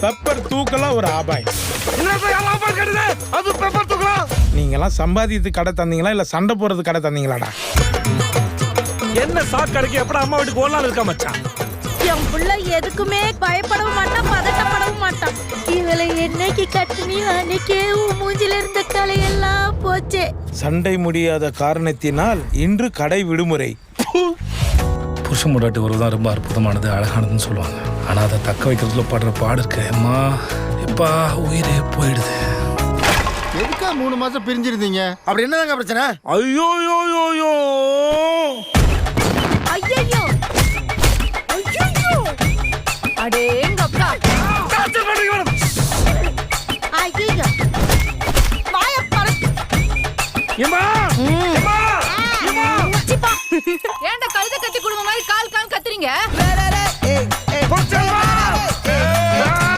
Pepper தூக்கலாம் ஒரு ஆபாயம். நீங்கெல்லாம் சம்பாதித்து கடை தந்தீங்களா இல்ல சண்டை போறது கடை தந்தீங்களாடா? என்ன சாக்கடைக்கு எப்படா அம்மா வீட்டுக்கு ஓடலாம் இருக்கா மச்சான்? என் புள்ள எதுக்குமே பயப்படவும் மாட்டான், பதட்டப்படவும் மாட்டான். இவளை என்னைக்கு கட்டுனி அன்னைக்கே மூஞ்சில இருந்த கலையெல்லாம் போச்சே. சண்டை முடியாத காரணத்தினால் இன்று கடை விடுமுறை. புருஷன் முடாட்டி உறவுதான் ரொம்ப அற்புதமானது, அழகானதுன்னு சொல்லுவாங்க. ஆனா அதை தக்க வைக்கிறதுல படுற பாடு இருக்கு அம்மா. இப்பா உயிரே போயிடுது. எதுக்கா 3 மாசம் பிரிஞ்சிருந்தீங்க? அப்படி என்னதாங்க பிரச்சனை? ஐயோ யோ யோ யோ ஐயோ ஐயோ அடே